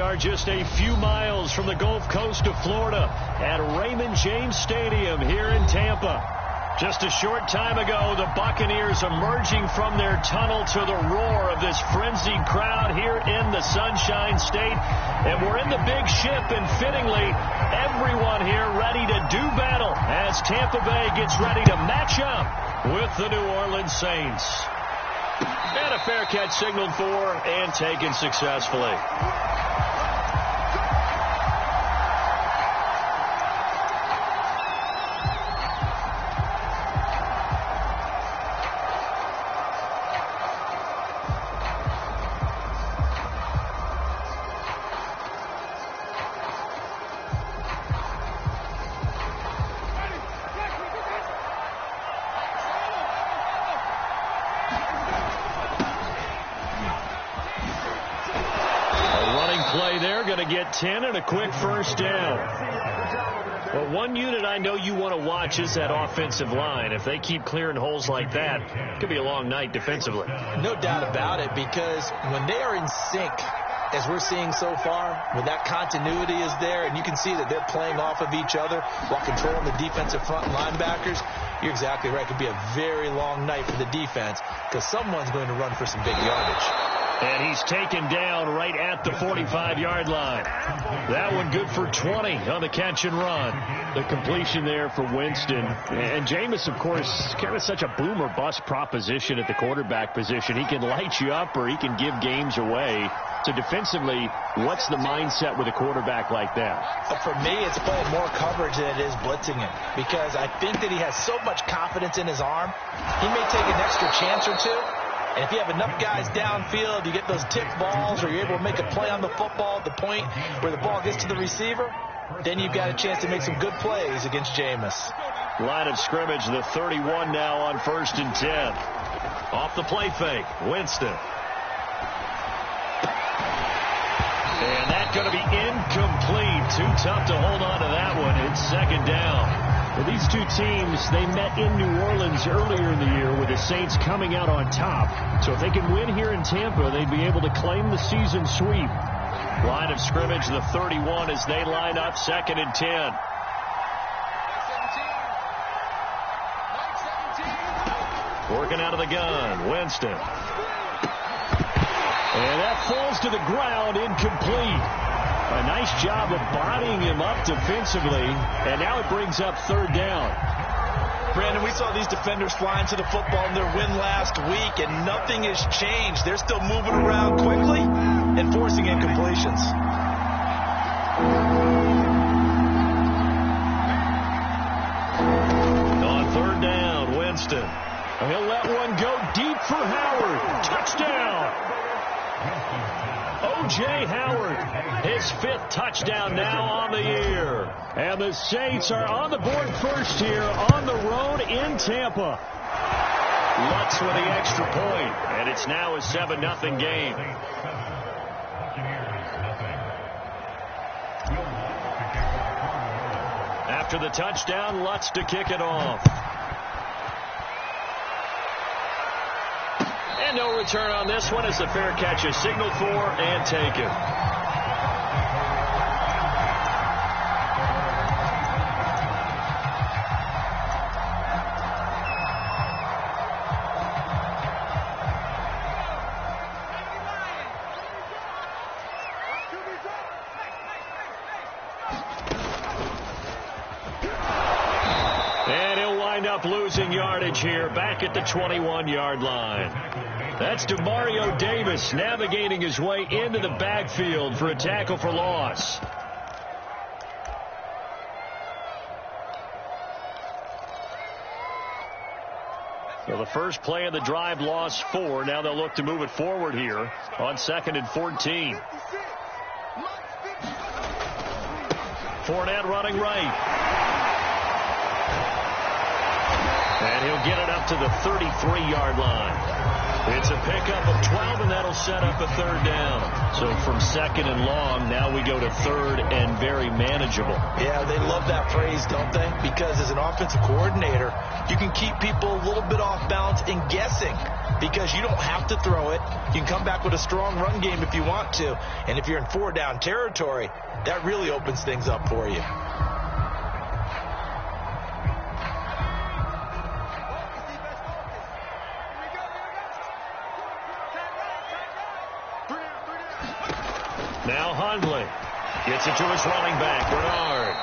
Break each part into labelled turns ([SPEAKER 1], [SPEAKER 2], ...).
[SPEAKER 1] are just a few miles from the Gulf Coast of Florida at Raymond James Stadium here in Tampa. Just a short time ago, the Buccaneers emerging from their tunnel to the roar of this frenzied crowd here in the Sunshine State. And we're in the big ship, and fittingly, everyone here ready to do battle as Tampa Bay gets ready to match up with the New Orleans Saints. And a fair catch signaled for and taken successfully. Get 10 and a quick first down. Well, one unit I know you want to watch is that offensive line. If they keep clearing holes like that, it could be a long night defensively.
[SPEAKER 2] No doubt about it, because when they are in sync, as we're seeing so far, when that continuity is there and you can see that they're playing off of each other while controlling the defensive front linebackers, you're exactly right. It could be a very long night for the defense because someone's going to run for some big yardage.
[SPEAKER 1] And he's taken down right at the 45-yard line. That one good for 20 on the catch and run. The completion there for Winston. And Jameis, of course, kind of such a boom or bust proposition at the quarterback position. He can light you up or he can give games away. So defensively, what's the mindset with a quarterback like that?
[SPEAKER 2] For me, it's playing more coverage than it is blitzing him, because I think that he has so much confidence in his arm. He may take an extra chance or two. And if you have enough guys downfield, you get those tip balls, or you're able to make a play on the football at the point where the ball gets to the receiver, then you've got a chance to make some good plays against Jameis.
[SPEAKER 1] Line of scrimmage, the 31 now on 1st and 10. Off the play fake, Winston. And that's going to be incomplete. Too tough to hold on to that one. It's 2nd down. Well, these two teams, they met in New Orleans earlier in the year with the Saints coming out on top. So if they can win here in Tampa, they'd be able to claim the season sweep. Line of scrimmage, the 31 as they line up, 2nd and 10. Working out of the gun, Winston. And that falls to the ground, incomplete. A nice job of bodying him up defensively, and now it brings up 3rd down.
[SPEAKER 2] Brandon, we saw these defenders flying to the football in their win last week, and nothing has changed. They're still moving around quickly and forcing incompletions.
[SPEAKER 1] On 3rd down, Winston. He'll let one go deep for Howard. Touchdown! O.J. Howard, his 5th touchdown now on the year. And the Saints are on the board first here on the road in Tampa. Lutz with the extra point, and it's now a 7-0 game. After the touchdown, Lutz to kick it off. And no return on this one as the fair catch is signaled for and taken. And he'll wind up losing yardage here back at the 21-yard line. That's Demario Davis navigating his way into the backfield for a tackle for loss. So the first play of the drive lost 4. Now they'll look to move it forward here on 2nd and 14. Fournette running right. And he'll get it up to the 33-yard line. It's a pickup of 12, and that'll set up a 3rd down. So from 2nd and long, now we go to 3rd and very manageable.
[SPEAKER 2] Yeah, they love that phrase, don't they? Because as an offensive coordinator, you can keep people a little bit off balance and guessing because you don't have to throw it. You can come back with a strong run game if you want to. And if you're in 4-down territory, that really opens things up for you.
[SPEAKER 1] Now Hundley gets it to his running back, Bernard.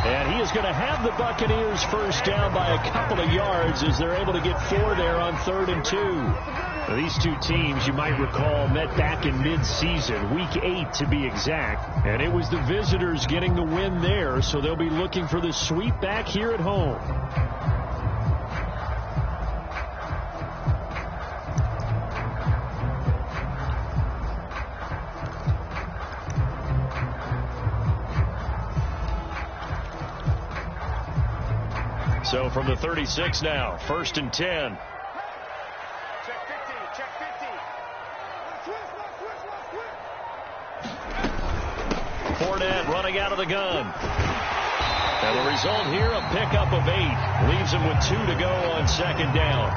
[SPEAKER 1] And he is going to have the Buccaneers first down by a couple of yards as they're able to get 4 there on 3rd and 2. Now, these two teams, you might recall, met back in mid-season, week 8 to be exact. And it was the visitors getting the win there, so they'll be looking for the sweep back here at home. So from the 36 now, 1st and 10.
[SPEAKER 3] Check 50, check 50.
[SPEAKER 1] Fournette running out of the gun. And the result here, a pickup of 8. Leaves him with 2 to go on 2nd down.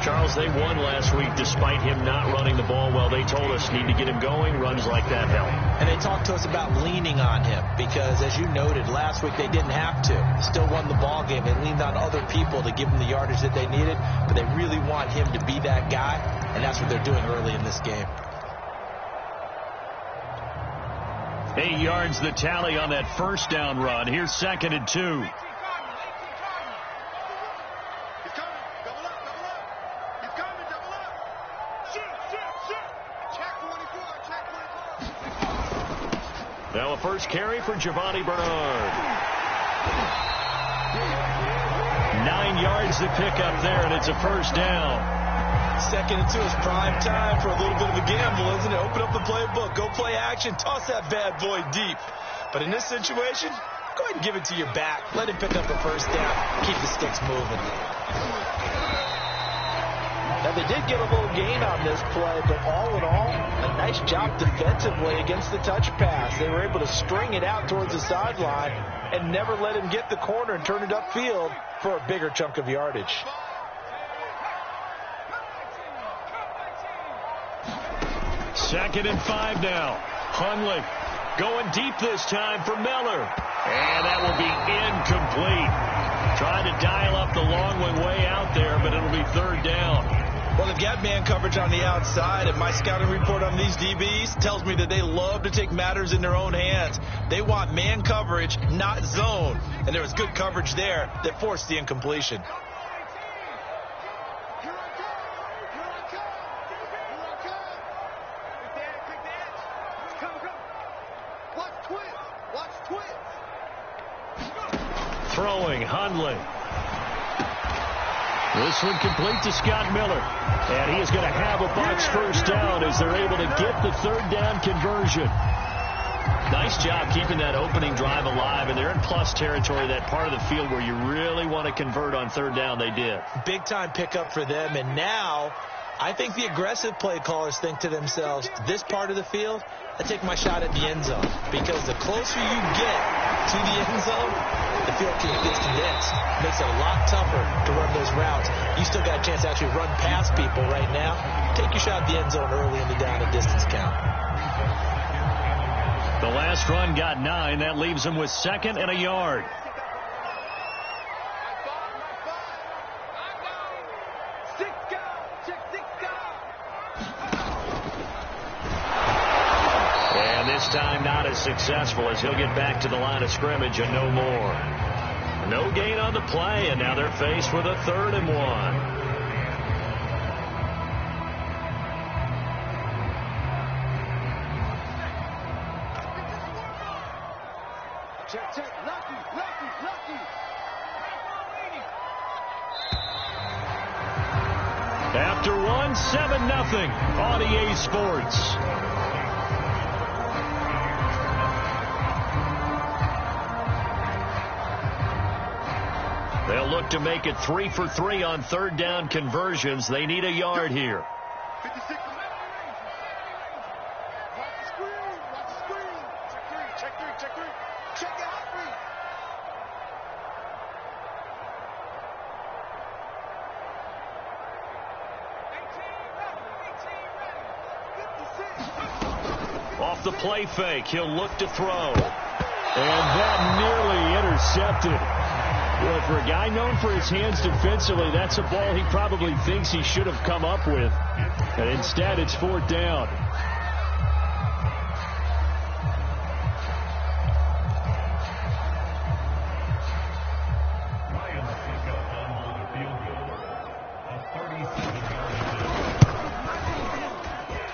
[SPEAKER 1] Charles, they won last week despite him not running the ball well. They told us need to get him going. Runs like that help.
[SPEAKER 2] And they talked to us about leaning on him because, as you noted, last week they didn't have to. Still won the ball game. They leaned on other people to give them the yardage that they needed, but they really want him to be that guy, and that's what they're doing early in this game.
[SPEAKER 1] 8 yards the tally on that 1st down run. Here's 2nd and 2. Now a first carry for Giovanni Bernard. 9 yards to pick up there, and it's a first down.
[SPEAKER 2] 2nd and 2 is prime time for a little bit of a gamble, isn't it? Open up the playbook, go play action, toss that bad boy deep. But in this situation, go ahead and give it to your back. Let him pick up a first down. Keep the sticks moving. Now, they did get a little gain on this play, but all in all, a nice job defensively against the touch pass. They were able to string it out towards the sideline and never let him get the corner and turn it upfield for a bigger chunk of yardage.
[SPEAKER 1] Second and 5 now. Hundley going deep this time for Miller. And that will be incomplete. Trying to dial up the long way out there, but it'll be 3rd down.
[SPEAKER 2] Well, they've got man coverage on the outside, and my scouting report on these DBs tells me that they love to take matters in their own hands. They want man coverage, not zone. And there was good coverage there that forced the incompletion.
[SPEAKER 1] Throwing, Hundley. This one complete to Scott Miller. And he is going to have a box first down as they're able to get the 3rd down conversion. Nice job keeping that opening drive alive, and they're in plus territory, that part of the field where you really want to convert on 3rd down. They did.
[SPEAKER 2] Big time pickup for them, and now I think the aggressive play callers think to themselves, this part of the field, I take my shot at the end zone, because the closer you get to the end zone, the field gets condensed. Makes it a lot tougher to run those routes. You still got a chance to actually run past people right now. Take your shot at the end zone early in the down and distance count.
[SPEAKER 1] The last run got 9. That leaves them with 2nd and a yard. And this time not as successful as he'll get back to the line of scrimmage and no more. No gain on the play, and now they're faced with a 3rd and 1.
[SPEAKER 3] Check. Lucky.
[SPEAKER 1] After 1, 7-0 on EA Sports. They'll look to make it 3 for 3 on 3rd down conversions. They need a yard here.
[SPEAKER 3] 56. Watch the screen. Check 3. Check it out, 3.
[SPEAKER 1] the play fake. He'll look to throw. And that nearly intercepted. Well, for a guy known for his hands defensively, that's a ball he probably thinks he should have come up with. And instead, it's 4th down.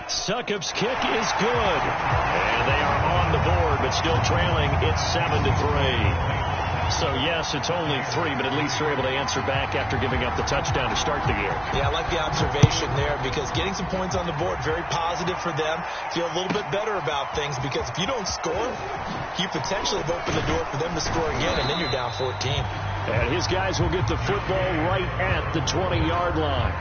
[SPEAKER 1] Succop's kick is good. And they are on the board, but still trailing. It's 7-3. So, yes, it's only 3, but at least they're able to answer back after giving up the touchdown to start the game.
[SPEAKER 2] Yeah, I like the observation there because getting some points on the board, very positive for them. Feel a little bit better about things because if you don't score, you potentially have opened the door for them to score again, and then you're down 14.
[SPEAKER 1] And his guys will get the football right at the 20-yard line.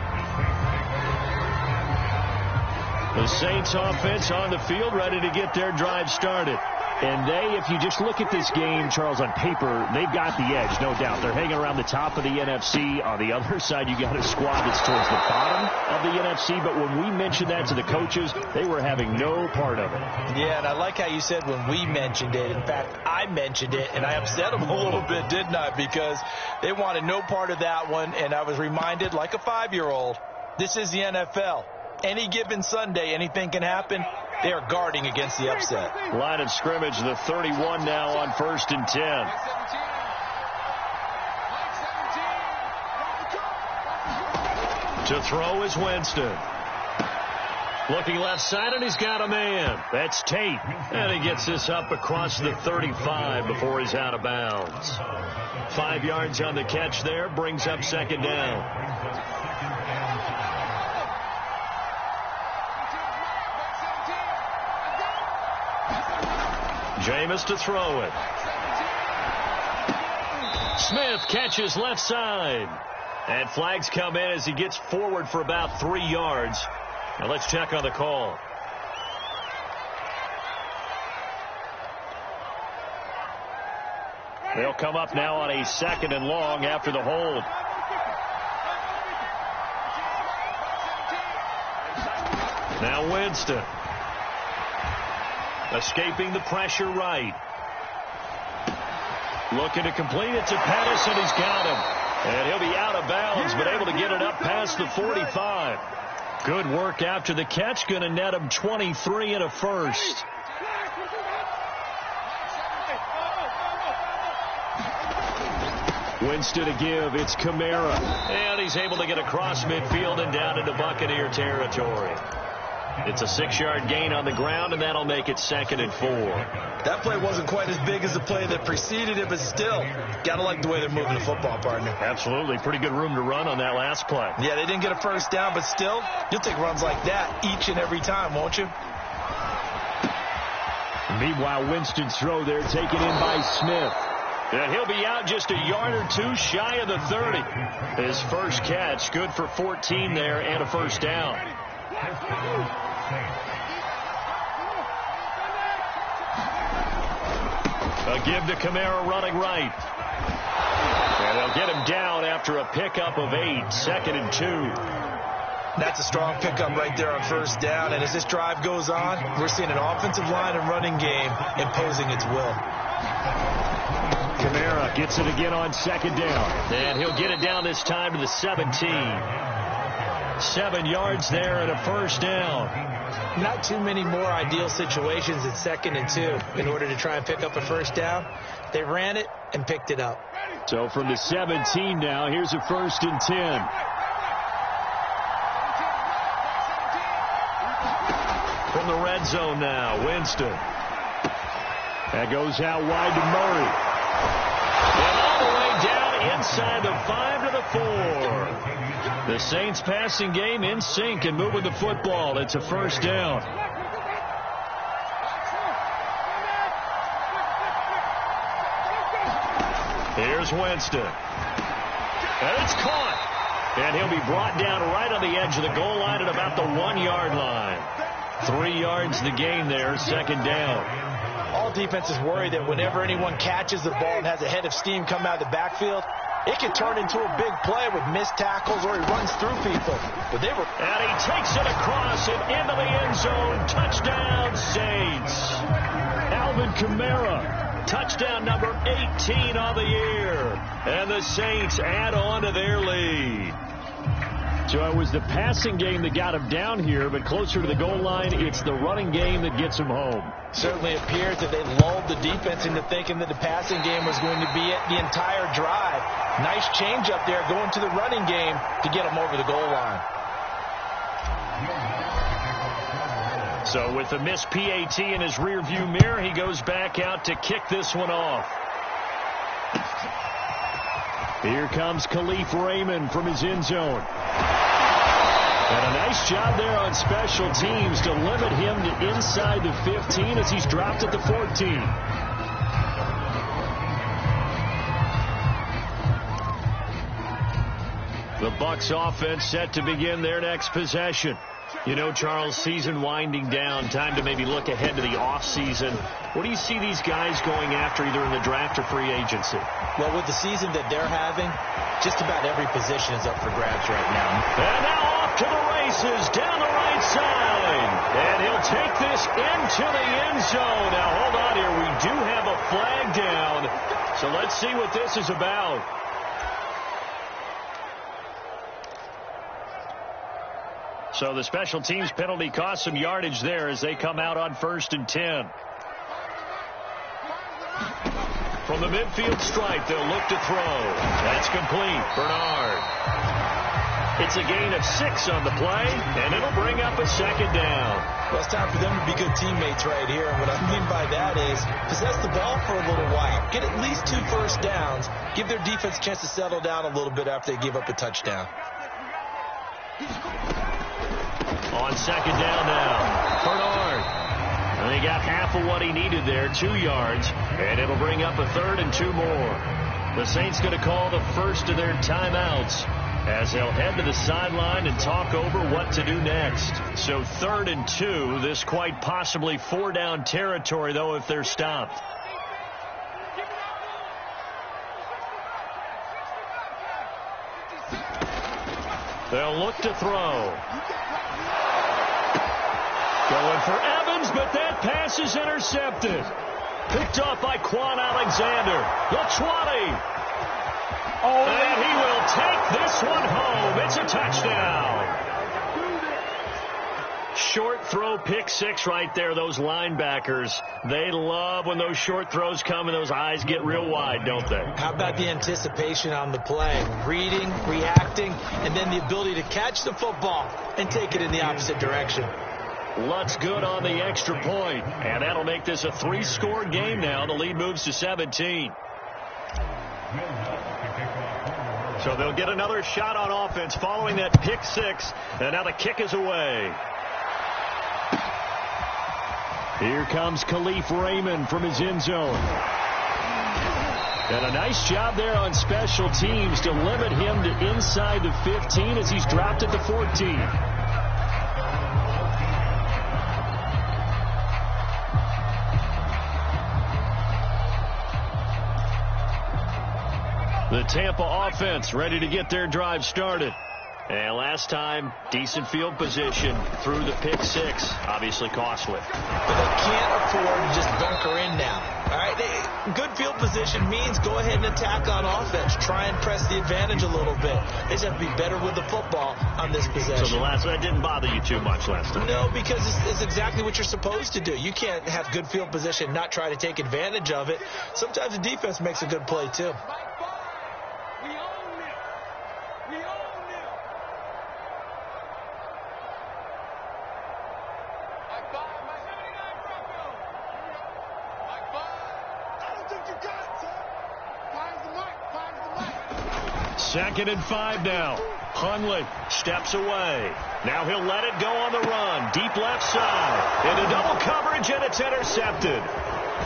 [SPEAKER 1] The Saints offense on the field, ready to get their drive started. And if you just look at this game, Charles, on paper, they've got the edge, no doubt. They're hanging around the top of the NFC. On the other side, you got a squad that's towards the bottom of the NFC. But when we mentioned that to the coaches, they were having no part of it.
[SPEAKER 2] Yeah, and I like how you said when we mentioned it. In fact, I mentioned it, and I upset them a little bit, didn't I? Because they wanted no part of that one, and I was reminded, like a 5-year-old, this is the NFL. Any given Sunday, anything can happen. They are guarding against the upset.
[SPEAKER 1] Line of scrimmage, the 31 now on 1st and 10. To throw is Winston. Looking left side, and he's got a man. That's Tate. And he gets this up across the 35 before he's out of bounds. 5 yards on the catch there, brings up 2nd down. Jameis to throw it. Smith catches left side. And flags come in as he gets forward for about 3 yards. Now let's check on the call. They'll come up now on a 2nd and long after the hold. Now Winston. Escaping the pressure right. Looking to complete it to Pettis, and he's got him. And he'll be out of bounds, but able to get it up past the 45. Good work after the catch. Going to net him 23 and a first. Winston to give. It's Kamara. And he's able to get across midfield and down into Buccaneer territory. It's a 6-yard gain on the ground, and that'll make it 2nd and 4.
[SPEAKER 2] That play wasn't quite as big as the play that preceded it, but still, got to like the way they're moving the football, partner.
[SPEAKER 1] Absolutely. Pretty good room to run on that last play.
[SPEAKER 2] Yeah, they didn't get a first down, but still, you'll take runs like that each and every time, won't you?
[SPEAKER 1] Meanwhile, Winston's throw there taken in by Smith. And he'll be out just a yard or two shy of the 30. His first catch, good for 14 there and a first down. A give to Kamara running right. And they'll get him down after a pickup of 8, 2nd and 2.
[SPEAKER 2] That's a strong pickup right there on first down. And as this drive goes on, we're seeing an offensive line and running game imposing its will.
[SPEAKER 1] Kamara gets it again on 2nd down. And he'll get it down this time to the 17. 7 yards there and a first down.
[SPEAKER 2] Not too many more ideal situations at 2nd and 2 in order to try and pick up a first down. They ran it and picked it up.
[SPEAKER 1] So from the 17 now, here's a 1st and 10. From the red zone now, Winston. That goes out wide to Murray. And all the way down inside the 5 to the 4. The Saints passing game in sync and moving the football. It's a first down. Here's Winston. And it's caught. And he'll be brought down right on the edge of the goal line at about the 1-yard line. 3 yards the gain there, 2nd down.
[SPEAKER 2] All defenses worry that whenever anyone catches the ball and has a head of steam come out of the backfield, it can turn into a big play with missed tackles or he runs through people. But they were...
[SPEAKER 1] And he takes it across and into the end zone. Touchdown, Saints. Alvin Kamara, touchdown number 18 on the year. And the Saints add on to their lead. So it was the passing game that got him down here, but closer to the goal line, it's the running game that gets him home.
[SPEAKER 2] Certainly appears that they lulled the defense into thinking that the passing game was going to be it the entire drive. Nice change up there going to the running game to get him over the goal line.
[SPEAKER 1] So with the missed PAT in his rearview mirror, he goes back out to kick this one off. Here comes Khalif Raymond from his end zone. And a nice job there on special teams to limit him to inside the 15 as he's dropped at the 14. The Bucs offense set to begin their next possession. You know, Charles, season winding down, time to maybe look ahead to the offseason. What do you see these guys going after either in the draft or free agency?
[SPEAKER 2] Well, with the season that they're having, just about every position is up for grabs right now.
[SPEAKER 1] And now off to the races down the right side. And he'll take this into the end zone. Now, hold on here. We do have a flag down. So let's see what this is about. So the special teams penalty cost some yardage there as they come out on 1st and 10. From the midfield stripe, they'll look to throw. That's complete. Bernard. It's a gain of 6 on the play, and it'll bring up a 2nd down.
[SPEAKER 2] Well, it's time for them to be good teammates right here. And what I mean by that is possess the ball for a little while. Get at least 2 first downs. Give their defense a chance to settle down a little bit after they give up a touchdown.
[SPEAKER 1] On 2nd down now, Bernard. And he got half of what he needed there, 2 yards, and it'll bring up a 3rd and 2 more. The Saints going to call the first of their timeouts as they'll head to the sideline and talk over what to do next. So 3rd and 2, this quite possibly 4-down territory, though, if they're stopped. They'll look to throw. Going for Evans, but that pass is intercepted. Picked off by Quan Alexander. The 20. And he will take this one home. It's a touchdown. Short throw, pick 6 right there. Those linebackers, they love when those short throws come and those eyes get real wide, don't they?
[SPEAKER 2] How about the anticipation on the play? Reading, reacting, and then the ability to catch the football and take it in the opposite direction.
[SPEAKER 1] Lutz good on the extra point, and that'll make this a 3-score game now. The lead moves to 17. So they'll get another shot on offense following that pick 6, and now the kick is away. Here comes Khalif Raymond from his end zone. And a nice job there on special teams to limit him to inside the 15 as he's dropped at the 14. The Tampa offense ready to get their drive started. And last time, decent field position through the pick 6. Obviously costly.
[SPEAKER 2] But they can't afford to just bunker in now. All right, good field position means go ahead and attack on offense. Try and press the advantage a little bit. They just have to be better with the football on this possession.
[SPEAKER 1] So that didn't bother you too much last time?
[SPEAKER 2] No, because it's exactly what you're supposed to do. You can't have good field position and not try to take advantage of it. Sometimes the defense makes a good play, too.
[SPEAKER 1] Second and 5 now. Hundley steps away. Now he'll let it go on the run. Deep left side. Into double coverage, and it's intercepted.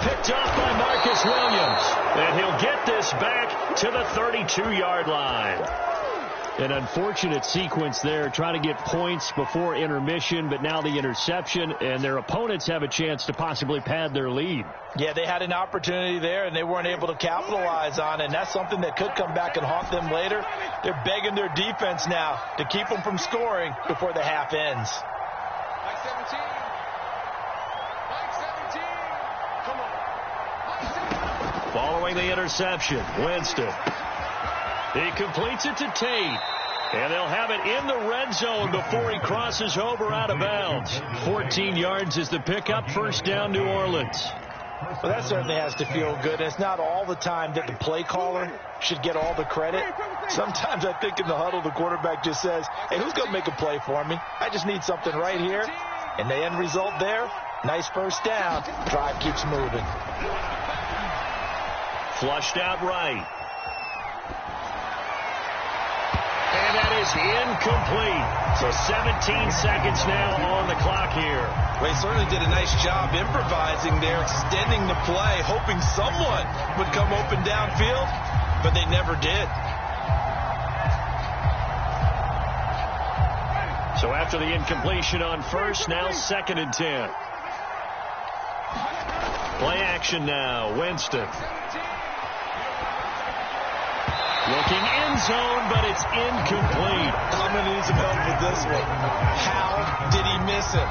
[SPEAKER 1] Picked off by Marcus Williams. And he'll get this back to the 32-yard line. An unfortunate sequence there, trying to get points before intermission, but now the interception, and their opponents have a chance to possibly pad their lead.
[SPEAKER 2] Yeah, they had an opportunity there, and they weren't able to capitalize on it, and that's something that could come back and haunt them later. They're begging their defense now to keep them from scoring before the half ends.
[SPEAKER 3] Mike 17. Mike 17. Come on. Mike 17.
[SPEAKER 1] Following the interception, Winston. He completes it to Tate. And they'll have it in the red zone before he crosses over out of bounds. 14 yards is the pickup. First down, New Orleans.
[SPEAKER 2] Well, that certainly has to feel good. It's not all the time that the play caller should get all the credit. Sometimes I think in the huddle, the quarterback just says, hey, who's going to make a play for me? I just need something right here. And the end result there, nice first down. Drive keeps moving.
[SPEAKER 1] Flushed out right. And that is incomplete. So 17 seconds now on the clock here.
[SPEAKER 2] Well, he certainly did a nice job improvising there, extending the play, hoping someone would come open downfield, but they never did.
[SPEAKER 1] So after the incompletion on first, now 2nd and 10. Play action now, Winston. Looking end zone, but it's incomplete.
[SPEAKER 2] I'm going to need some help with this one. How did he miss it?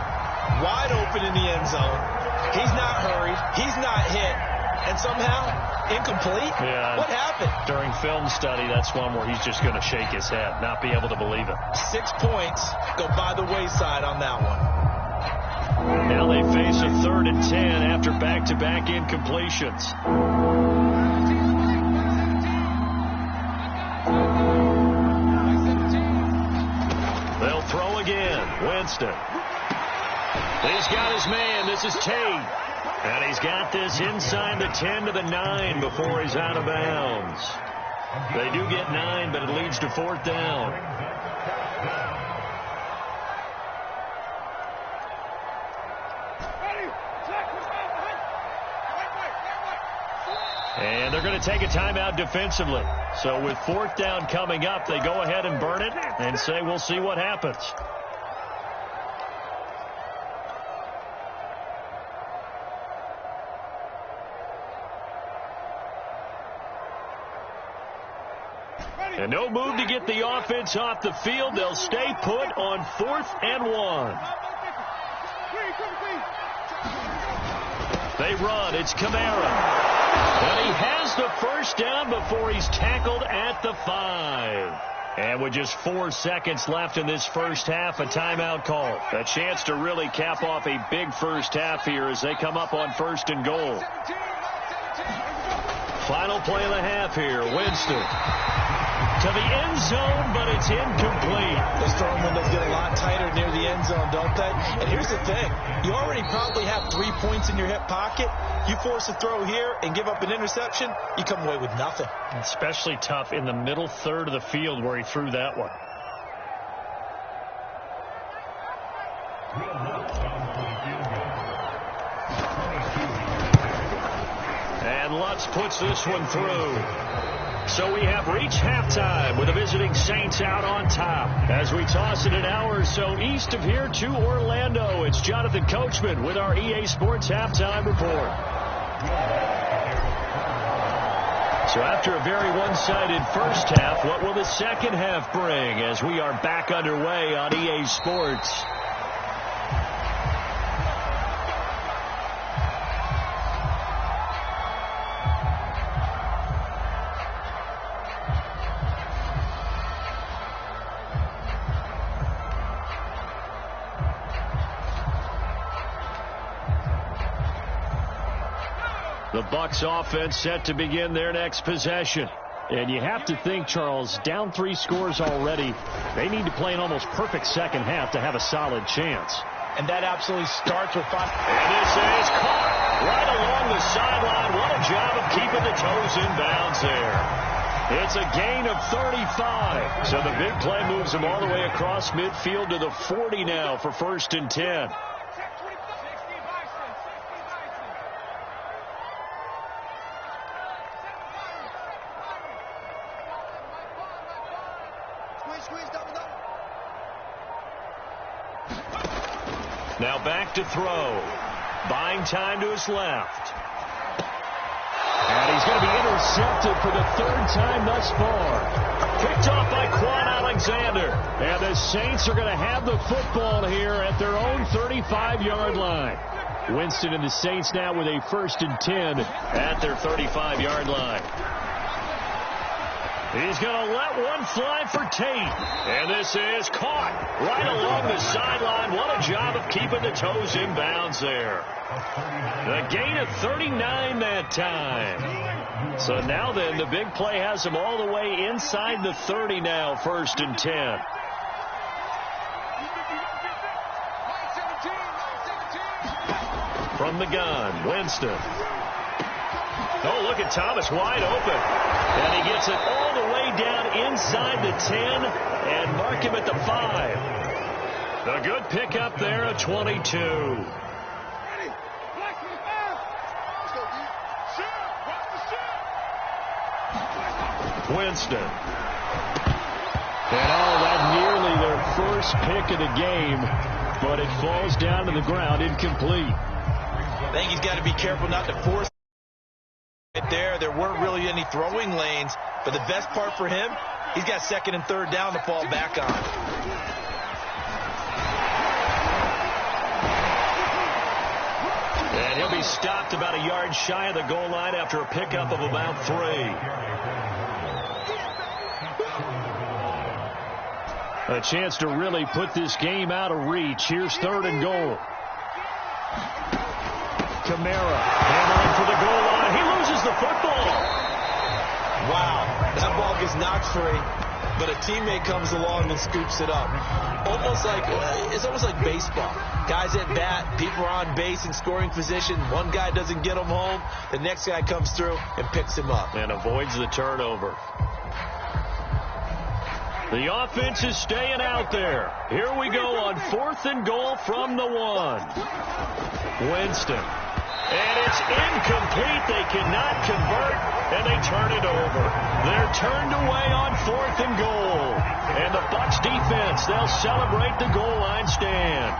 [SPEAKER 2] Wide open in the end zone. He's not hurried. He's not hit. And somehow, incomplete?
[SPEAKER 1] Yeah.
[SPEAKER 2] What happened?
[SPEAKER 1] During film study, that's one where he's just going to shake his head, not be able to believe it.
[SPEAKER 2] 6 points go by the wayside on that one.
[SPEAKER 1] Now they face a 3rd and 10 after back-to-back incompletions. They'll throw again. Winston. He's got his man. This is Tate. And he's got this inside the 10 to the 9 before he's out of bounds. They do get 9, but it leads to 4th down. And they're going to take a timeout defensively. So with 4th down coming up, they go ahead and burn it and say we'll see what happens. And no move to get the offense off the field. They'll stay put on 4th and 1. They run. It's Kamara. And he has the first down before he's tackled at the 5. And with just 4 seconds left in this first half, a timeout call. A chance to really cap off a big first half here as they come up on 1st and goal. Final play of the half here. Winston. To the end zone, but it's incomplete.
[SPEAKER 2] Those throwing windows get a lot tighter near the end zone, don't they? And here's the thing. You already probably have 3 points in your hip pocket. You force a throw here and give up an interception, you come away with nothing.
[SPEAKER 1] Especially tough in the middle third of the field where he threw that one. And Lutz puts this one through. So we have reached halftime with the visiting Saints out on top. As we toss it an hour or so east of here to Orlando, it's Jonathan Coachman with our EA Sports Halftime Report. So after a very one-sided first half, what will the second half bring as we are back underway on EA Sports? The Bucs offense set to begin their next possession. And you have to think, Charles, down 3 scores already. They need to play an almost perfect second half to have a solid chance.
[SPEAKER 2] And that absolutely starts with 5.
[SPEAKER 1] And this is caught right along the sideline. What a job of keeping the toes in bounds there. It's a gain of 35. So the big play moves them all the way across midfield to the 40 now for 1st and 10. Now back to throw. Buying time to his left. And he's going to be intercepted for the third time thus far. Picked off by Quan Alexander. And the Saints are going to have the football here at their own 35-yard line. Winston and the Saints now with a 1st and 10 at their 35-yard line. He's going to let one fly for Tate. And this is caught right along the sideline. What a job of keeping the toes in bounds there. The gain of 39 that time. So now then, the big play has him all the way inside the 30 now, 1st and 10. From the gun, Winston. Oh, look at Thomas wide open. And he gets it all the way down inside the 10 and mark him at the 5. A good pickup there at 22. Winston. And that nearly their first pick of the game, but it falls down to the ground incomplete.
[SPEAKER 2] I think he's got to be careful not to force it there. There weren't really any throwing lanes, but the best part for him, he's got 2nd and 3rd down to fall back on.
[SPEAKER 1] And he'll be stopped about a yard shy of the goal line after a pickup of about 3. A chance to really put this game out of reach. Here's 3rd and goal. Kamara handling for the goal line. He loses the football.
[SPEAKER 2] Wow, that ball gets knocked free, but a teammate comes along and scoops it up. It's almost like baseball. Guys at bat, people are on base in scoring position. One guy doesn't get him home. The next guy comes through and picks him up.
[SPEAKER 1] And avoids the turnover. The offense is staying out there. Here we go on 4th and goal from the 1. Winston. And it's incomplete. They cannot convert, and they turn it over. They're turned away on 4th and goal. And the Bucs defense, they'll celebrate the goal line stand.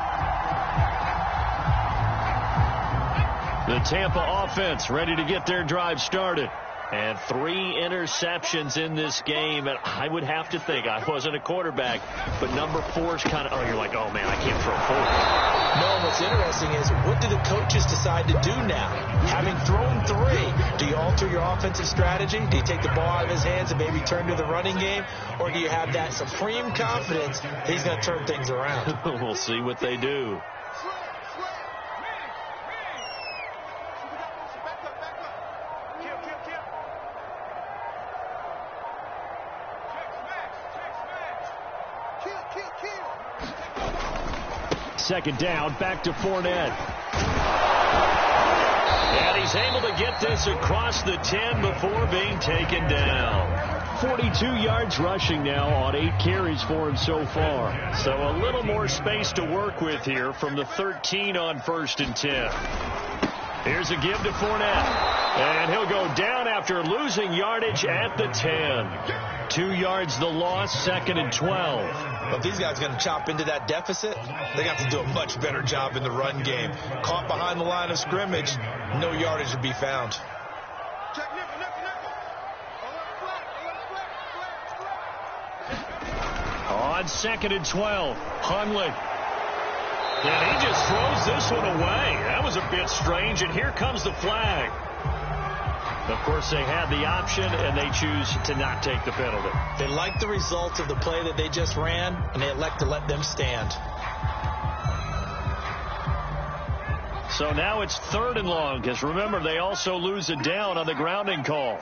[SPEAKER 1] The Tampa offense ready to get their drive started. And 3 interceptions in this game. And I would have to think, I wasn't a quarterback, but number 4's kind of, you're like, oh, man, I can't throw 4.
[SPEAKER 2] No, what's interesting is, what do the coaches decide to do now? Having thrown 3, do you alter your offensive strategy? Do you take the ball out of his hands and maybe turn to the running game? Or do you have that supreme confidence that he's going to turn things around?
[SPEAKER 1] We'll see what they do. Second down, back to Fournette. And he's able to get this across the 10 before being taken down. 42 yards rushing now on 8 carries for him so far. So a little more space to work with here from the 13 on 1st and 10. Here's a give to Fournette. And he'll go down after losing yardage at the 10. 2 yards the loss, 2nd and 12.
[SPEAKER 2] But if these guys are going to chop into that deficit, they got to do a much better job in the run game. Caught behind the line of scrimmage, no yardage to be found.
[SPEAKER 1] On 2nd and 12, Hundley. And he just throws this one away. That was a bit strange, and here comes the flag. Of course, they had the option, and they choose to not take the penalty.
[SPEAKER 2] They like the results of the play that they just ran, and they elect to let them stand.
[SPEAKER 1] So now it's 3rd and long, because remember, they also lose a down on the grounding call.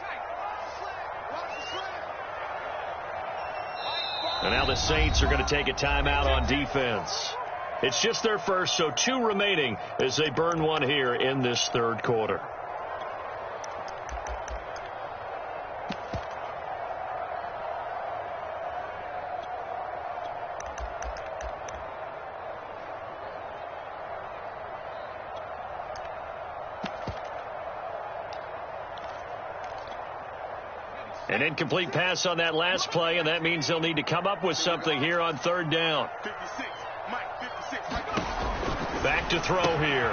[SPEAKER 1] And now the Saints are going to take a timeout on defense. It's just their first, so 2 remaining as they burn one here in this 3rd quarter. An incomplete pass on that last play, and that means they'll need to come up with something here on third down.
[SPEAKER 3] 56, Mike, 56.
[SPEAKER 1] Back to throw here.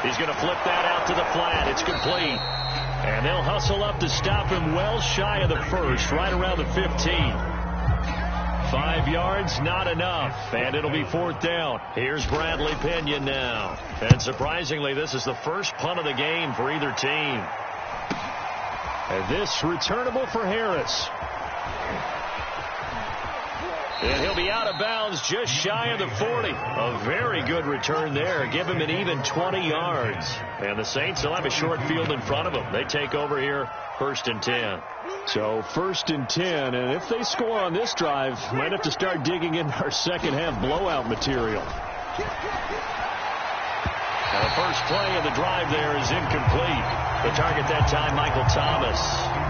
[SPEAKER 1] He's going to flip that out to the flat. It's complete. And they'll hustle up to stop him well shy of the first, right around the 15. 5 yards, not enough, and it'll be fourth down. Here's Bradley Pinion now. And surprisingly, this is the first punt of the game for either team. And this returnable for Harris. And he'll be out of bounds just shy of the 40. A very good return there. Give him an even 20 yards. And the Saints will have a short field in front of them. They take over here, 1st and 10. So 1st and 10, and if they score on this drive, might have to start digging in our second half blowout material. And the first play of the drive there is incomplete. The target that time, Michael Thomas.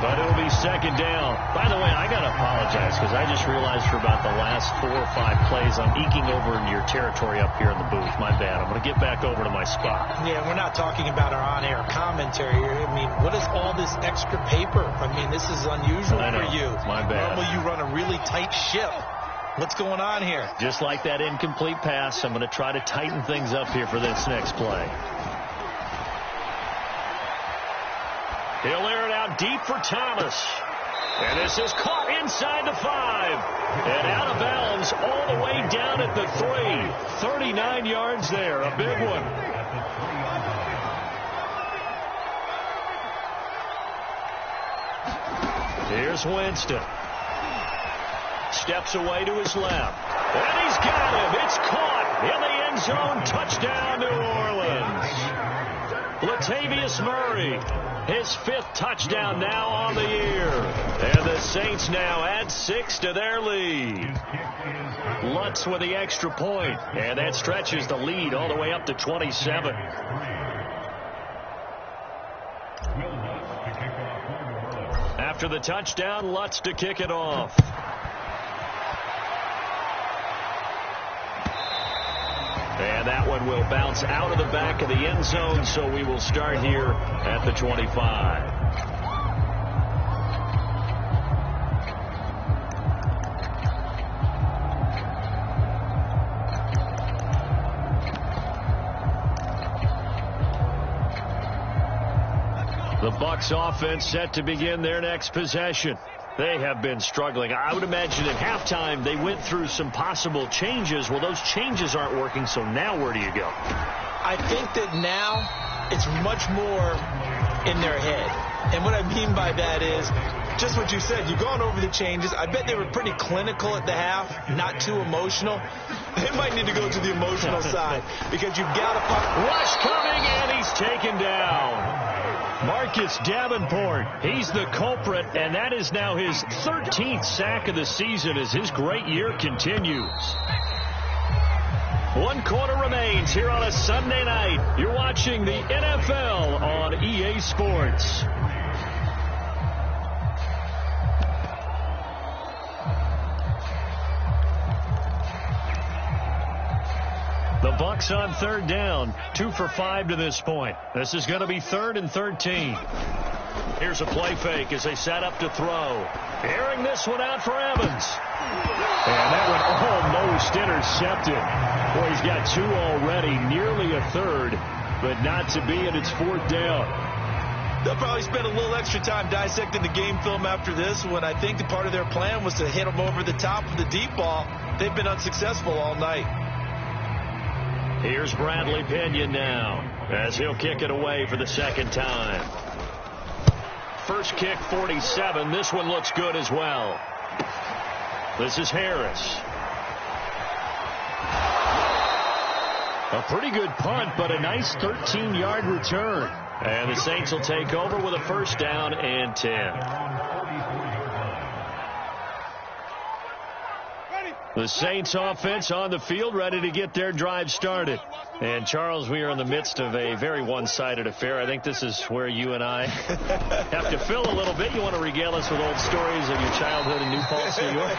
[SPEAKER 1] But it'll be second down. By the way, I got to apologize because I just realized for about the last 4 or 5 plays I'm eking over into your territory up here in the booth. My bad. I'm going to get back over to my spot.
[SPEAKER 2] Yeah, we're not talking about our on-air commentary here. I mean, what is all this extra paper? I mean, this is unusual for you.
[SPEAKER 1] My bad.
[SPEAKER 2] Normally you run a really tight ship. What's going on here?
[SPEAKER 1] Just like that incomplete pass, I'm going to try to tighten things up here for this next play. He'll air it out deep for Thomas. And this is caught inside the 5. And out of bounds all the way down at the 3. 39 yards there. A big one. Here's Winston. Steps away to his left. And he's got him. It's caught in the end zone. Touchdown, New Orleans. Latavius Murray. His 5th touchdown now on the year. And the Saints now add 6 to their lead. Lutz with the extra point. And that stretches the lead all the way up to 27. After the touchdown, Lutz to kick it off. And that one will bounce out of the back of the end zone, so we will start here at the 25. The Bucs offense set to begin their next possession. They have been struggling. I would imagine at halftime they went through some possible changes. Well, those changes aren't working, so now where do you go?
[SPEAKER 2] I think that now it's much more in their head. And what I mean by that is just what you said. You've gone over the changes. I bet they were pretty clinical at the half, not too emotional. They might need to go to the emotional side because you've got to punt.
[SPEAKER 1] Rush coming, and he's taken down. Marcus Davenport, he's the culprit, and that is now his 13th sack of the season as his great year continues. 1 quarter remains here on a Sunday night. You're watching the NFL on EA Sports. The Bucs on third down, 2 for 5 to this point. This is going to be 3rd and 13. Here's a play fake as they set up to throw. Airing this one out for Evans. And that one almost intercepted. Boy, he's got 2 already, nearly a third, but not to be, and it's 4th down.
[SPEAKER 2] They'll probably spend a little extra time dissecting the game film after this one. I think the part of their plan was to hit them over the top with the deep ball. They've been unsuccessful all night.
[SPEAKER 1] Here's Bradley Pinion now as he'll kick it away for the 2nd time. First kick, 47. This one looks good as well. This is Harris. A pretty good punt, but a nice 13-yard return. And the Saints will take over with a 1st down and 10. The Saints offense on the field, ready to get their drive started. And, Charles, we are in the midst of a very one-sided affair. I think this is where you and I have to fill a little bit. You want to regale us with old stories of your childhood in New Paltz, New York?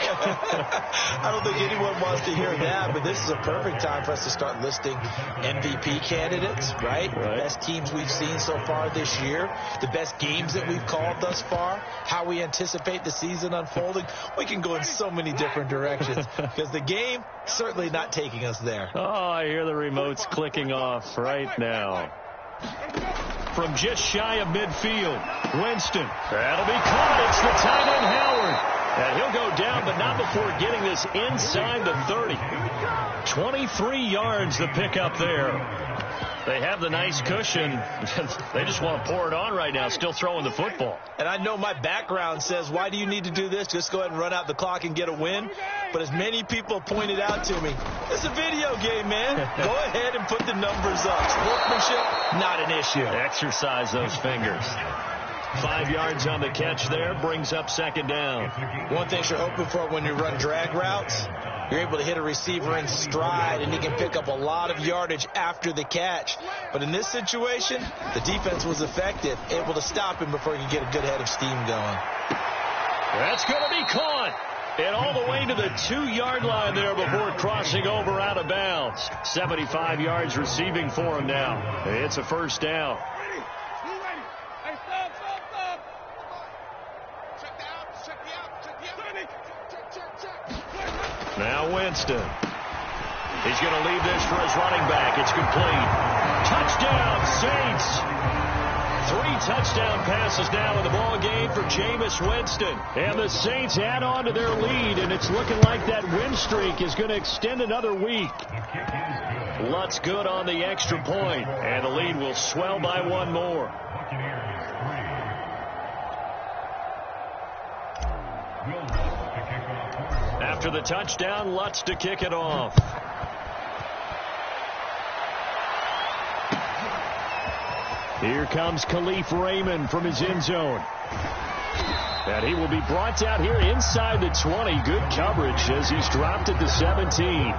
[SPEAKER 2] I don't think anyone wants to hear that, but this is a perfect time for us to start listing MVP candidates, right? The best teams we've seen so far this year, the best games that we've called thus far, how we anticipate the season unfolding. We can go in so many different directions because the game certainly not taking us there.
[SPEAKER 1] Oh, I hear the remotes clicking off right now. From just shy of midfield, Winston. That'll be caught. It's the tight end, Howard. And he'll go down, but not before getting this inside the 30. 23 yards the pickup there. They have the nice cushion. They just want to pour it on right now, still throwing the football.
[SPEAKER 2] And I know my background says, why do you need to do this? Just go ahead and run out the clock and get a win. But as many people pointed out to me, it's a video game, man. Go ahead and put the numbers up. Sportsmanship, not an issue.
[SPEAKER 1] Exercise those fingers. 5 yards on the catch there, brings up second down.
[SPEAKER 2] One thing you're hoping for when you run drag routes, you're able to hit a receiver in stride, and he can pick up a lot of yardage after the catch. But in this situation, the defense was effective, able to stop him before he could get a good head of steam going.
[SPEAKER 1] That's going to be caught. And all the way to the 2-yard line there before crossing over out of bounds. 75 yards receiving for him now. It's a first down. Now Winston. He's going to leave this for his running back. It's complete. Touchdown, Saints. 3 touchdown passes now in the ball game for Jameis Winston. And the Saints add on to their lead, and it's looking like that win streak is going to extend another week. Lutz good on the extra point, and the lead will swell by 1 more. After the touchdown, Lutz to kick it off. Here comes Khalif Raymond from his end zone. And he will be brought out here inside the 20. Good coverage as he's dropped at the 17.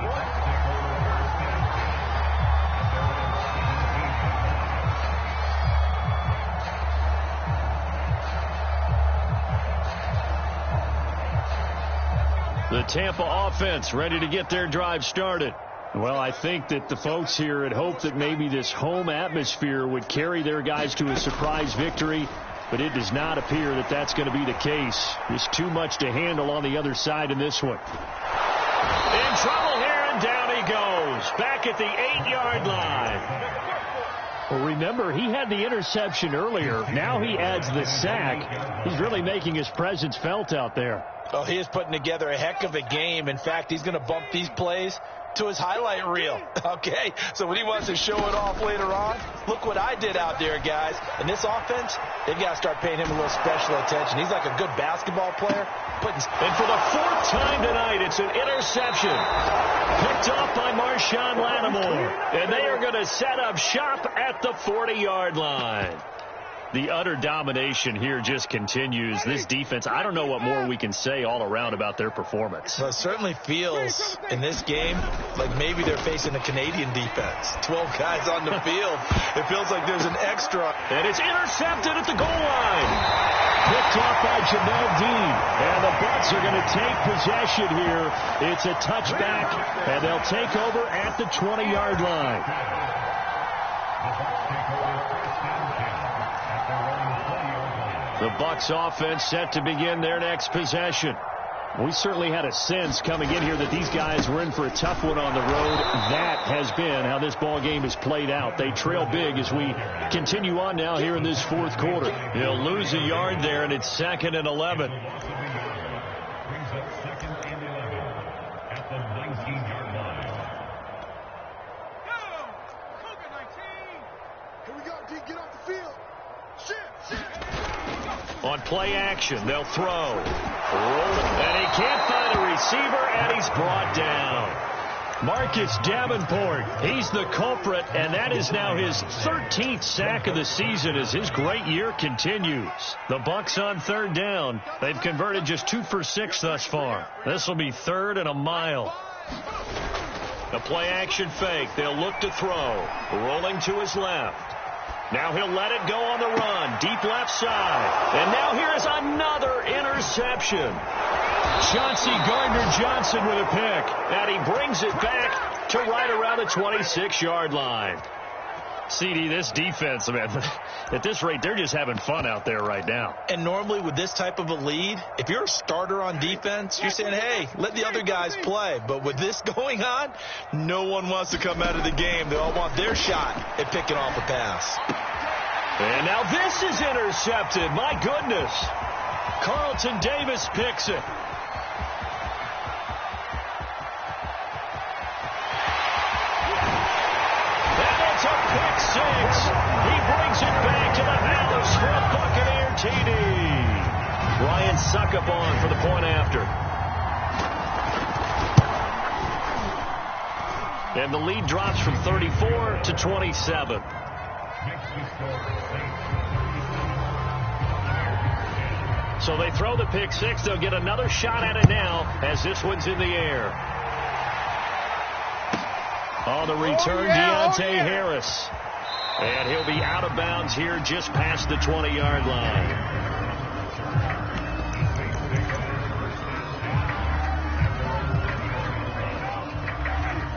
[SPEAKER 1] The Tampa offense ready to get their drive started. Well, I think that the folks here had hoped that maybe this home atmosphere would carry their guys to a surprise victory, but it does not appear that that's going to be the case. There's too much to handle on the other side in this one. In trouble here, and down he goes. Back at the 8-yard line. Well, remember, he had the interception earlier. Now he adds the sack. He's really making his presence felt out there.
[SPEAKER 2] Oh, he is putting together a heck of a game. In fact, he's going to bump these plays to his highlight reel. Okay, so when he wants to show it off later on, look what I did out there, guys. And this offense, they've got to start paying him a little special attention. He's like a good basketball player.
[SPEAKER 1] And for the 4th time tonight, it's an interception. Picked off by Marshawn Lattimore. And they are going to set up shop at the 40-yard line. The utter domination here just continues. This defense, I don't know what more we can say all around about their performance.
[SPEAKER 2] Well, it certainly feels in this game like maybe they're facing a Canadian defense. 12 guys on the field. It feels like there's an extra.
[SPEAKER 1] And it's intercepted at the goal line. Picked off by Jamel Dean. And the Bucs are going to take possession here. It's a touchback, and they'll take over at the 20-yard line. The Bucs offense set to begin their next possession. We certainly had a sense coming in here that these guys were in for a tough one on the road. That has been how this ball game is played out. They trail big as we continue on now here in this 4th quarter. They'll lose a yard there, and it's 2nd and 11. On play action, they'll throw. And he can't find a receiver, and he's brought down. Marcus Davenport, he's the culprit, and that is now his 13th sack of the season as his great year continues. The Bucs on third down. They've converted just 2 for 6 thus far. This will be 3rd and a mile. The play action fake. They'll look to throw. Rolling to his left. Now he'll let it go on the run. Deep left side. And now here is another interception. Chauncey Gardner-Johnson with a pick. And he brings it back to right around the 26-yard line. CD, this defense, man, at this rate, they're just having fun out there right now.
[SPEAKER 2] And normally with this type of a lead, if you're a starter on defense, you're saying, hey, let the other guys play. But with this going on, no one wants to come out of the game. They all want their shot at picking off a pass.
[SPEAKER 1] And now this is intercepted. My goodness. Carlton Davis picks it. It's a pick six. He brings it back to the house for a Buccaneer TD. Ryan Succop for the point after. And the lead drops from 34 to 27. So they throw the pick six. They'll get another shot at it now as this one's in the air. On the return, Deontay Harris. And he'll be out of bounds here just past the 20-yard line.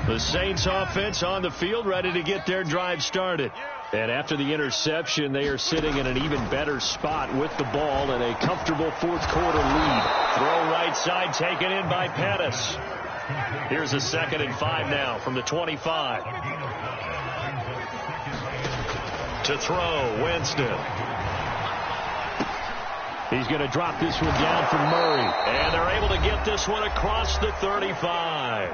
[SPEAKER 1] The Saints offense on the field ready to get their drive started. And after the interception, they are sitting in an even better spot with the ball and a comfortable fourth quarter lead. Throw right side taken in by Pettis. Here's a 2nd and 5 now from the 25. To throw, Winston. He's going to drop this one down for Murray. And they're able to get this one across the 35.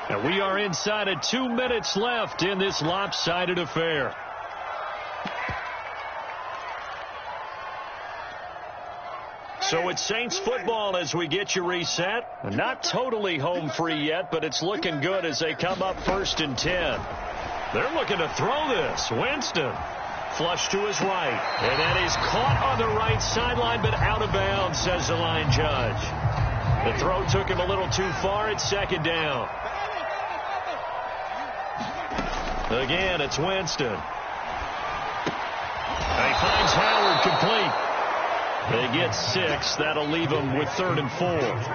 [SPEAKER 1] And we are inside of 2 minutes left in this lopsided affair. So it's Saints football as we get you reset. Not totally home free yet, but it's looking good as they come up 1st and 10. They're looking to throw this. Winston. Flush to his right. And that is caught on the right sideline, but out of bounds, says the line judge. The throw took him a little too far. It's 2nd down. Again, it's Winston. And he finds Howard complete. They get 6. That'll leave them with 3rd and 4.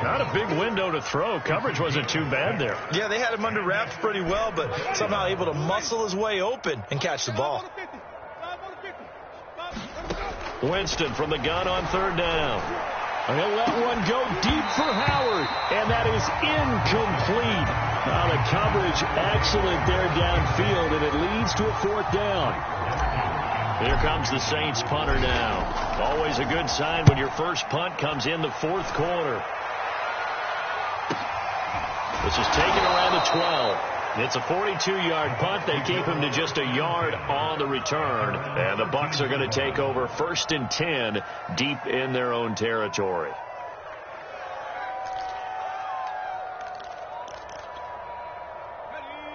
[SPEAKER 1] Not a big window to throw. Coverage wasn't too bad there.
[SPEAKER 2] Yeah, they had him under wraps pretty well, but somehow able to muscle his way open and catch the ball.
[SPEAKER 1] Winston from the gun on 3rd down. He'll let one go deep for Howard, and that is incomplete. The coverage excellent there downfield, and it leads to a 4th down. Here comes the Saints punter now. Always a good sign when your first punt comes in the 4th quarter. This is taken around the 12. It's a 42-yard punt. They keep him to just a yard on the return. And the Bucs are going to take over 1st and 10 deep in their own territory.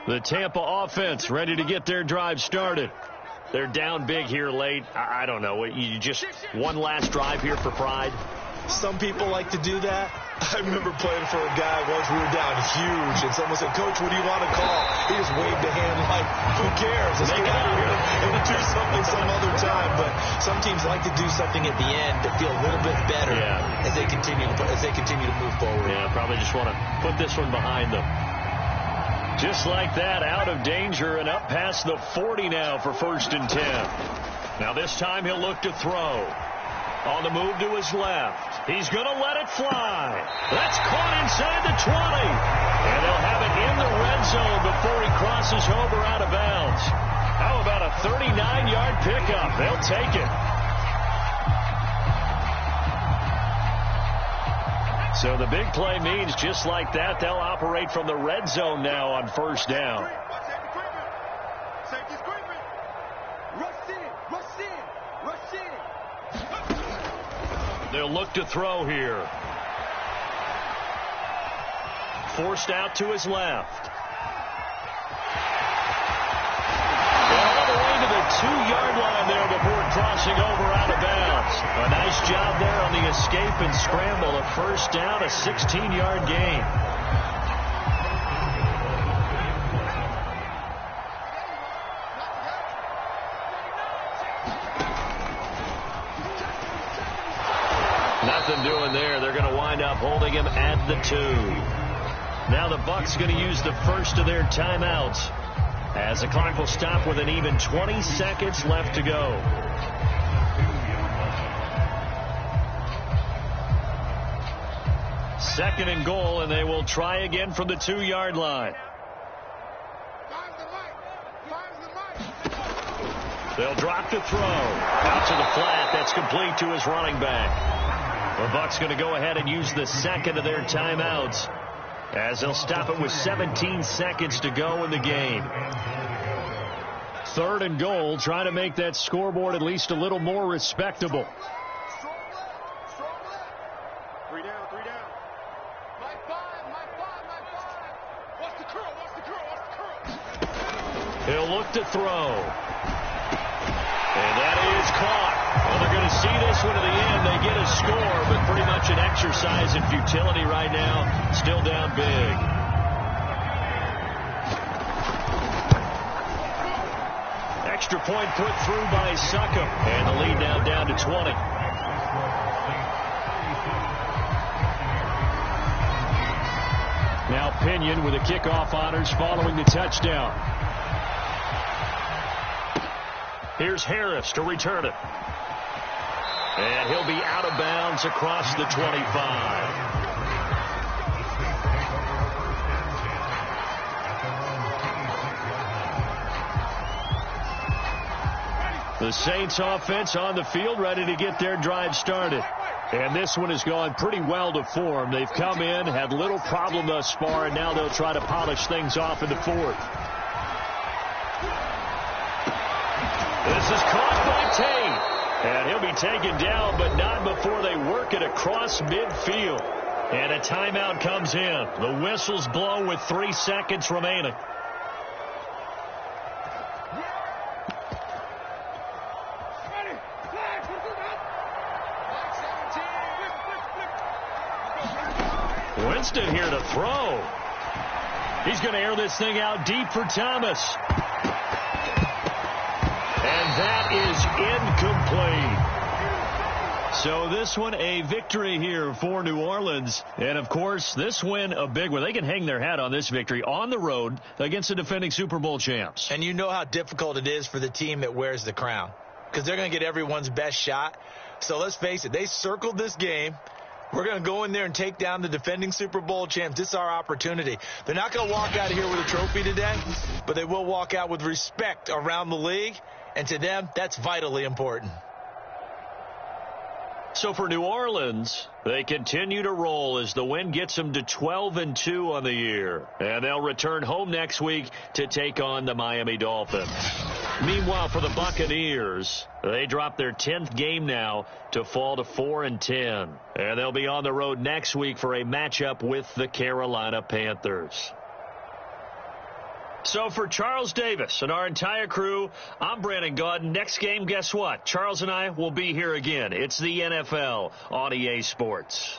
[SPEAKER 1] The Tampa offense ready to get their drive started. They're down big here late. I don't know. You just one last drive here for pride?
[SPEAKER 2] Some people like to do that. I remember playing for a guy once. We were down huge, and someone said, Coach, what do you want to call? He just waved a hand like, who cares? Let's get out of here and we'll do something some other time. But some teams like to do something at the end to feel a little bit better as they continue to move forward.
[SPEAKER 1] Yeah, probably just want to put this one behind them. Just like that, out of danger and up past the 40 now for 1st and 10. Now this time he'll look to throw. On the move to his left. He's going to let it fly. That's caught inside the 20. And they'll have it in the red zone before he crosses over out of bounds. How about a 39-yard pickup? They'll take it. So the big play means just like that, they'll operate from the red zone now on 1st down. They'll look to throw here. Forced out to his left. 2-yard line there before crossing over out of bounds. A nice job there on the escape and scramble. A first down, a 16-yard gain. Nothing doing there. They're going to wind up holding him at the 2. Now the Bucs going to use the first of their timeouts as the clock will stop with an even 20 seconds left to go. Second and goal, and they will try again from the 2-yard line. They'll drop the throw. Out to the flat. That's complete to his running back. The Bucs going to go ahead and use the second of their timeouts as they'll stop it with 17 seconds to go in the game. Third and goal, trying to make that scoreboard at least a little more respectable.
[SPEAKER 3] 3 down, 3 down. My five. What's the curl?
[SPEAKER 1] He'll look to throw. And that is caught. Well, they're going to see this one to the end. They get a score, but pretty much an exercise in futility right now. Still down big. Extra point put through by Succop. And the lead now down to 20. Now Pinion with the kickoff honors following the touchdown. Here's Harris to return it. And he'll be out of bounds across the 25. The Saints offense on the field, ready to get their drive started. And this one has gone pretty well to form. They've come in, had little problem thus far, and now they'll try to polish things off in the fourth. This is caught by Tate. And he'll be taken down, but not before they work it across midfield. And a timeout comes in. The whistles blow with 3 seconds remaining. Winston here to throw. He's going to air this thing out deep for Thomas. And that is incomplete. So this one a victory here for New Orleans. And, of course, this win a big one. They can hang their hat on this victory on the road against the defending Super Bowl champs.
[SPEAKER 2] And you know how difficult it is for the team that wears the crown, because they're going to get everyone's best shot. So let's face it, they circled this game. We're going to go in there and take down the defending Super Bowl champs. This is our opportunity. They're not going to walk out of here with a trophy today, but they will walk out with respect around the league. And to them, that's vitally important.
[SPEAKER 1] So for New Orleans, they continue to roll as the win gets them to 12-2 on the year. And they'll return home next week to take on the Miami Dolphins. Meanwhile, for the Buccaneers, they drop their 10th game now to fall to 4-10. And they'll be on the road next week for a matchup with the Carolina Panthers. So for Charles Davis and our entire crew, I'm Brandon Gaudin. Next game, guess what? Charles and I will be here again. It's the NFL on EA Sports.